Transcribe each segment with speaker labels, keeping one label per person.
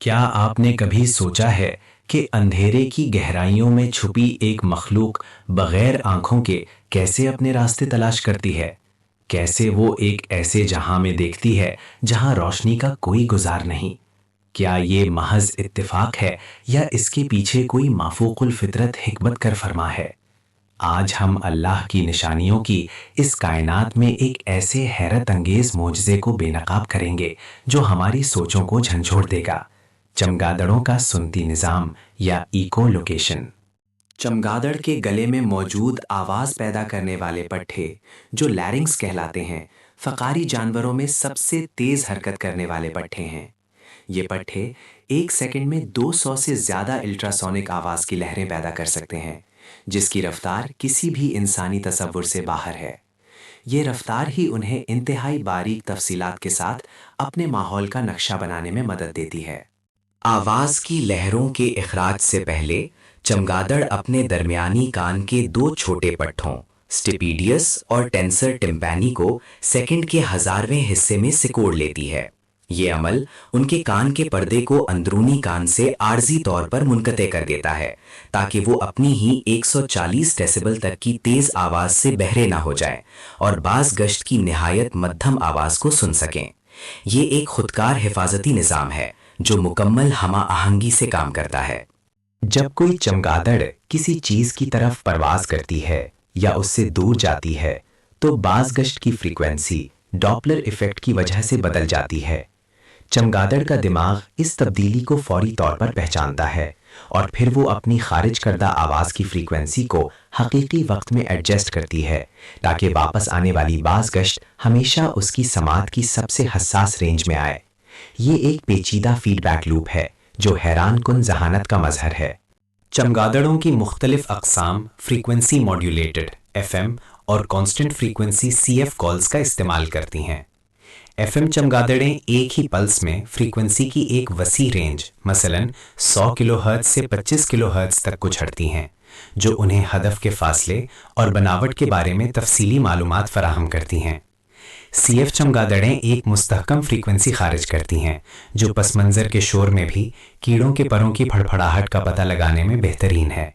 Speaker 1: کیا آپ نے کبھی سوچا ہے کہ اندھیرے کی گہرائیوں میں چھپی ایک مخلوق بغیر آنکھوں کے کیسے اپنے راستے تلاش کرتی ہے؟ کیسے وہ ایک ایسے جہاں میں دیکھتی ہے جہاں روشنی کا کوئی گزار نہیں؟ کیا یہ محض اتفاق ہے یا اس کے پیچھے کوئی مافوق الفطرت حکمت کر فرما ہے؟ آج ہم اللہ کی نشانیوں کی اس کائنات میں ایک ایسے حیرت انگیز معجزے کو بے نقاب کریں گے جو ہماری سوچوں کو جھنجھوڑ دے گا۔ چمگادڑوں کا سنتی نظام یا ایکو لوکیشن۔ چمگادڑ کے گلے میں موجود آواز پیدا کرنے والے پٹھے جو لیرنگز کہلاتے ہیں، فقاری جانوروں میں سب سے تیز حرکت کرنے والے پٹھے ہیں۔ یہ پٹھے ایک سیکنڈ میں 200 سے زیادہ الٹراسونک آواز کی لہریں پیدا کر سکتے ہیں، جس کی رفتار کسی بھی انسانی تصور سے باہر ہے۔ یہ رفتار ہی انہیں انتہائی باریک تفصیلات کے ساتھ اپنے ماحول کا نقشہ بنانے میں مدد دیتی ہے۔ آواز کی لہروں کے اخراج سے پہلے چمگادڑ اپنے درمیانی کان کے دو چھوٹے پٹھوں سٹیپیڈیس اور ٹینسر ٹمپانی کو سیکنڈ کے 1000ویں حصے میں سکوڑ لیتی ہے۔ یہ عمل ان کے کان کے پردے کو اندرونی کان سے عارضی طور پر منقطع کر دیتا ہے تاکہ وہ اپنی ہی 140 ڈیسیبل تک کی تیز آواز سے بہرے نہ ہو جائیں اور باز گشت کی نہایت مدھم آواز کو سن سکیں۔ یہ ایک خودکار حفاظتی نظام ہے جو مکمل ہمہ آہنگی سے کام کرتا ہے۔ جب کوئی چمگادڑ کسی چیز کی طرف پرواز کرتی ہے یا اس سے دور جاتی ہے تو باز گشت کی فریکوینسی ڈاپلر ایفیکٹ کی وجہ سے بدل جاتی ہے۔ چمگادڑ کا دماغ اس تبدیلی کو فوری طور پر پہچانتا ہے اور پھر وہ اپنی خارج کردہ آواز کی فریکوینسی کو حقیقی وقت میں ایڈجسٹ کرتی ہے تاکہ واپس آنے والی باز گشت ہمیشہ اس کی سماعت کی سب سے حساس رینج میں آئے۔ یہ ایک پیچیدہ فیڈ بیک لوپ ہے جو حیران کن ذہانت کا مظہر ہے۔ چمگادڑوں کی مختلف اقسام فریکوینسی ماڈیولیٹڈ FM اور کانسٹنٹ فریکوینسی CF کالز کا استعمال کرتی ہیں۔ FM چمگادڑیں ایک ہی پلس میں فریکوینسی کی ایک وسیع رینج مثلاً 100 کلو ہرٹز سے 25 کلو ہرٹز تک کو چھڑتی ہیں، جو انہیں ہدف کے فاصلے اور بناوٹ کے بارے میں تفصیلی معلومات فراہم کرتی ہیں۔ CF چمگادڑیں ایک مستحکم فریکوینسی خارج کرتی ہیں جو پس منظر کے شور میں بھی کیڑوں کے پروں کی پھڑپھڑاہٹ کا پتہ لگانے میں بہترین ہے۔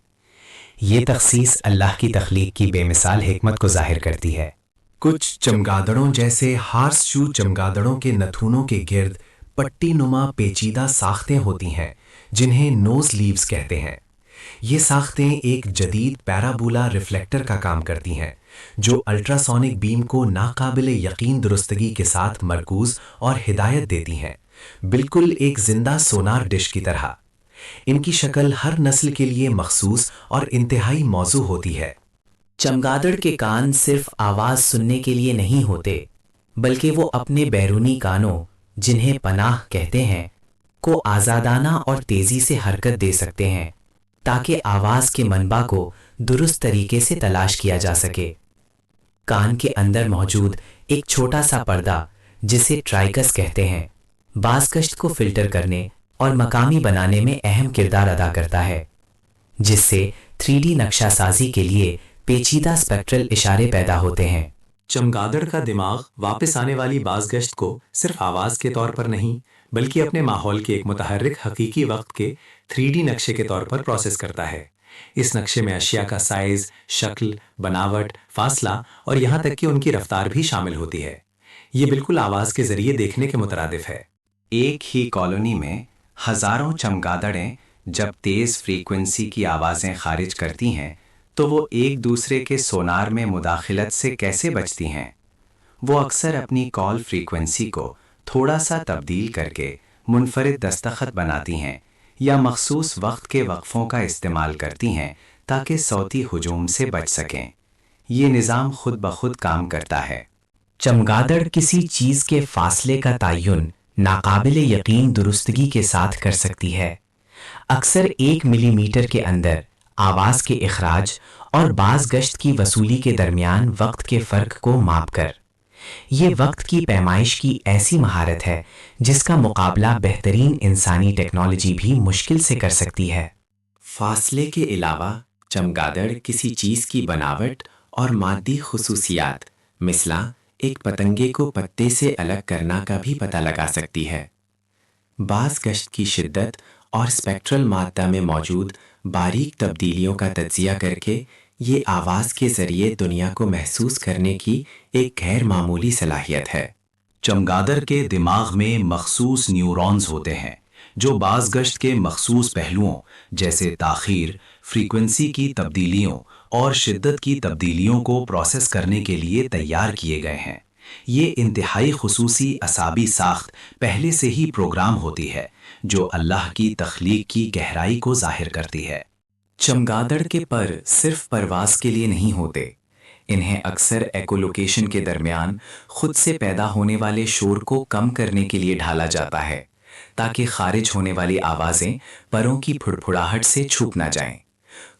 Speaker 1: یہ تخصیص اللہ کی تخلیق کی بے مثال حکمت کو ظاہر کرتی ہے۔ کچھ چمگادڑوں جیسے ہارس شو چمگادڑوں کے نتھنوں کے گرد پٹی نما پیچیدہ ساختیں ہوتی ہیں جنہیں نوز لیوز کہتے ہیں۔ یہ ساختیں ایک جدید پیرابولا ریفلیکٹر کا کام کرتی ہیں جو الٹراسونک بیم کو ناقابل یقین درستگی کے ساتھ مرکوز اور ہدایت دیتی ہیں، بالکل ایک زندہ سونار ڈش کی طرح۔ ان کی شکل ہر نسل کے لیے مخصوص اور انتہائی موزوں ہوتی ہے۔ چمگادڑ کے کان صرف آواز سننے کے لیے نہیں ہوتے، بلکہ وہ اپنے بیرونی کانوں، جنہیں پناہ کہتے ہیں، کو آزادانہ اور تیزی سے حرکت دے سکتے ہیں تاکہ آواز کے منبع کو درست طریقے سے تلاش کیا جا سکے۔ کان کے اندر موجود ایک چھوٹا سا پردہ جسے ٹرائکس کہتے ہیں، باز گشت کو فلٹر کرنے اور مقامی بنانے میں اہم کردار ادا کرتا ہے، جس سے 3D نقشہ سازی کے لیے پیچیدہ اسپیکٹرل اشارے پیدا ہوتے ہیں۔ چمگادڑ کا دماغ واپس آنے والی باز گشت کو صرف آواز کے طور پر نہیں بلکہ اپنے ماحول کے ایک متحرک حقیقی وقت کے 3D نقشے کے طور پر پروسیس کرتا ہے۔ اس نقشے میں اشیاء کا سائز، شکل، بناوٹ، فاصلہ اور یہاں تک کہ ان کی رفتار بھی شامل ہوتی ہے۔ یہ بالکل آواز کے ذریعے دیکھنے کے مترادف ہے۔ ایک ہی کالونی میں ہزاروں چمگادڑیں جب تیز فریکوینسی کی آوازیں خارج کرتی ہیں تو وہ ایک دوسرے کے سونار میں مداخلت سے کیسے بچتی ہیں؟ وہ اکثر اپنی کال فریکوینسی کو تھوڑا سا تبدیل کر کے منفرد دستخط بناتی ہیں یا مخصوص وقت کے وقفوں کا استعمال کرتی ہیں تاکہ صوتی ہجوم سے بچ سکیں۔ یہ نظام خود بخود کام کرتا ہے۔ چمگادڑ کسی چیز کے فاصلے کا تعین ناقابل یقین درستگی کے ساتھ کر سکتی ہے، اکثر 1 ملی میٹر کے اندر آواز کے اخراج اور باز گشت کی وصولی کے درمیان وقت کے فرق کو ماپ کر۔ یہ وقت کی پیمائش کی ایسی مہارت ہے جس کا مقابلہ بہترین انسانی ٹیکنالوجی بھی مشکل سے کر سکتی ہے۔ فاصلے کے علاوہ چمگادڑ کسی چیز کی بناوٹ اور مادی خصوصیات مثلا ایک پتنگے کو پتے سے الگ کرنا کا بھی پتہ لگا سکتی ہے۔
Speaker 2: بعض گشت کی شدت اور اسپیکٹرل مادہ میں موجود باریک تبدیلیوں کا تجزیہ کر کے یہ آواز کے ذریعے دنیا کو محسوس کرنے کی ایک غیر معمولی صلاحیت ہے۔
Speaker 1: چمگادڑ کے دماغ میں مخصوص نیورونز ہوتے ہیں جو بعض گشت کے مخصوص پہلوؤں جیسے تاخیر، فریکوینسی کی تبدیلیوں اور شدت کی تبدیلیوں کو پروسیس کرنے کے لیے تیار کیے گئے ہیں۔ یہ انتہائی خصوصی اعصابی ساخت پہلے سے ہی پروگرام ہوتی ہے جو اللہ کی تخلیق کی گہرائی کو ظاہر کرتی ہے۔
Speaker 2: چمگادڑ کے پر صرف پرواز کے لیے نہیں ہوتے، انہیں اکثر ایکولوکیشن کے درمیان خود سے پیدا ہونے والے شور کو کم کرنے کے لیے ڈھالا جاتا ہے تاکہ خارج ہونے والی آوازیں پروں کی پھڑپھڑاہٹ سے چھپ نہ جائیں۔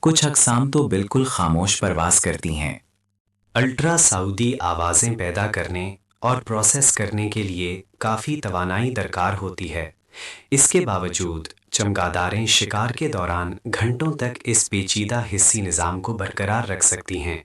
Speaker 2: کچھ اقسام تو بالکل خاموش پرواز کرتی ہیں۔
Speaker 1: الٹرا ساؤنڈی آوازیں پیدا کرنے اور پروسیس کرنے کے لیے کافی توانائی درکار ہوتی ہے۔ اس کے باوجود چمگادڑیں شکار کے دوران گھنٹوں تک اس پیچیدہ حسی نظام کو برقرار رکھ سکتی ہیں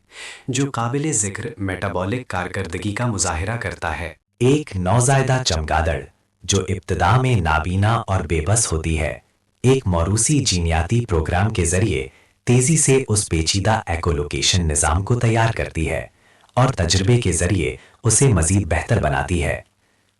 Speaker 1: جو قابل ذکر میٹابولک کارکردگی کا مظاہرہ کرتا ہے۔ ایک نوزائیدہ چمگادڑ جو ابتدا میں نابینا اور بے بس ہوتی ہے، ایک موروثی جینیاتی پروگرام کے ذریعے تیزی سے اس پیچیدہ ایکولوکیشن نظام کو تیار کرتی ہے اور تجربے کے ذریعے اسے مزید بہتر بناتی ہے۔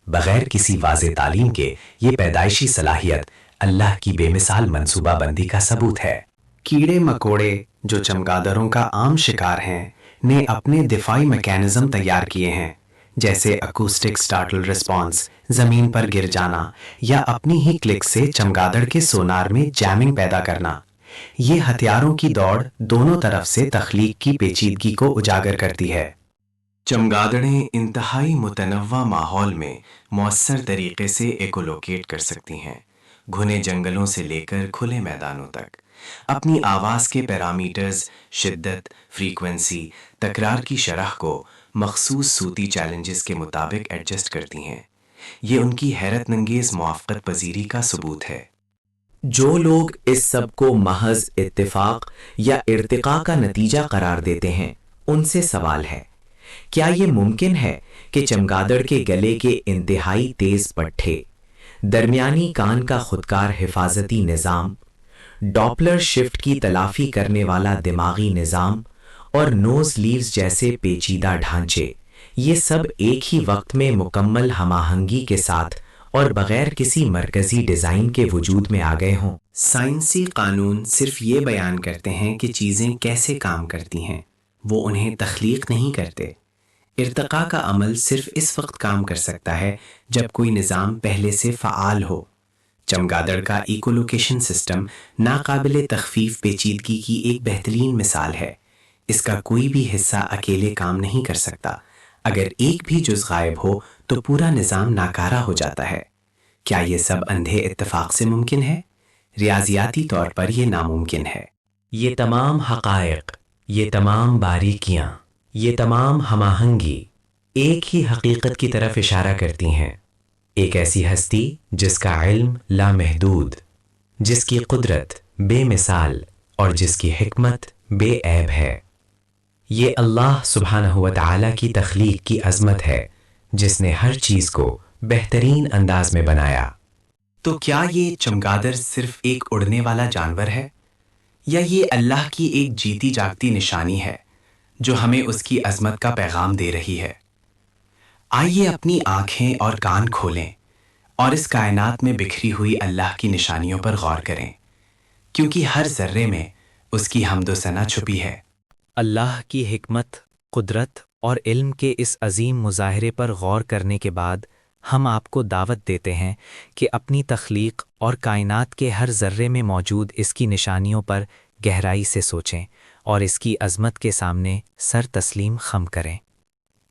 Speaker 1: بغیر کسی واضح تعلیم کے یہ پیدائشی صلاحیت اللہ کی بے مثال منصوبہ بندی کا ثبوت ہے۔ کیڑے مکوڑے جو چمگادڑوں کا عام شکار ہیں نے اپنے دفاعی میکینزم تیار کیے ہیں، جیسے اکوسٹک سٹارٹل ریسپانس، زمین پر گر جانا یا اپنی ہی کلک سے چمگادڑ کے سونار میں جیمنگ پیدا کرنا۔ یہ ہتھیاروں کی دوڑ دونوں طرف سے تخلیق کی پیچیدگی کو اجاگر کرتی ہے۔ چمگادڑیں انتہائی متنوع ماحول میں مؤثر طریقے سے ایکولوکیٹ کر سکتی ہیں، گھنے جنگلوں سے لے کر کھلے میدانوں تک۔ اپنی آواز کے پیرامیٹرز، شدت، فریکوینسی، تکرار کی شرح کو مخصوص صوتی چیلنجز کے مطابق ایڈجسٹ کرتی ہیں۔ یہ ان کی حیرت انگیز موافقت پذیری کا ثبوت ہے۔
Speaker 2: جو لوگ اس سب کو محض اتفاق یا ارتقاء کا نتیجہ قرار دیتے ہیں، ان سے سوال ہے، کیا یہ ممکن ہے کہ چمگادڑ کے گلے کے انتہائی تیز پٹھے، درمیانی کان کا خودکار حفاظتی نظام، ڈاپلر شفٹ کی تلافی کرنے والا دماغی نظام اور نوز لیوز جیسے پیچیدہ ڈھانچے، یہ سب ایک ہی وقت میں مکمل ہم آہنگی کے ساتھ اور بغیر کسی مرکزی ڈیزائن کے وجود میں آ گئے ہوں؟
Speaker 1: سائنسی قانون صرف یہ بیان کرتے ہیں کہ چیزیں کیسے کام کرتی ہیں، وہ انہیں تخلیق نہیں کرتے۔ ارتقاء کا عمل صرف اس وقت کام کر سکتا ہے جب کوئی نظام پہلے سے فعال ہو۔ چمگادڑ کا ایکولوکیشن سسٹم ناقابل تخفیف پیچیدگی کی ایک بہترین مثال ہے۔ اس کا کوئی بھی حصہ اکیلے کام نہیں کر سکتا۔ اگر ایک بھی جز غائب ہو تو پورا نظام ناکارہ ہو جاتا ہے۔ کیا یہ سب اندھے اتفاق سے ممکن ہے؟ ریاضیاتی طور پر یہ ناممکن ہے۔
Speaker 2: یہ تمام حقائق، یہ تمام باریکیاں، یہ تمام ہم آہنگی ایک ہی حقیقت کی طرف اشارہ کرتی ہیں، ایک ایسی ہستی جس کا علم لامحدود، جس کی قدرت بے مثال اور جس کی حکمت بے عیب ہے۔ یہ اللہ سبحانہ و تعالیٰ کی تخلیق کی عظمت ہے جس نے ہر چیز کو بہترین انداز میں بنایا۔
Speaker 1: تو کیا یہ چمگادڑ صرف ایک اڑنے والا جانور ہے، یا یہ اللہ کی ایک جیتی جاگتی نشانی ہے جو ہمیں اس کی عظمت کا پیغام دے رہی ہے؟ آئیے اپنی آنکھیں اور کان کھولیں اور اس کائنات میں بکھری ہوئی اللہ کی نشانیوں پر غور کریں، کیونکہ ہر ذرے میں اس کی حمد و ثنا چھپی ہے۔
Speaker 2: اللہ کی حکمت، قدرت اور علم کے اس عظیم مظاہرے پر غور کرنے کے بعد ہم آپ کو دعوت دیتے ہیں کہ اپنی تخلیق اور کائنات کے ہر ذرے میں موجود اس کی نشانیوں پر گہرائی سے سوچیں اور اس کی عظمت کے سامنے سر تسلیم خم کریں۔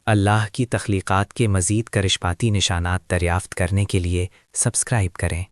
Speaker 2: اللہ کی تخلیقات کے مزید کرشماتی نشانات دریافت کرنے کے لیے سبسکرائب کریں۔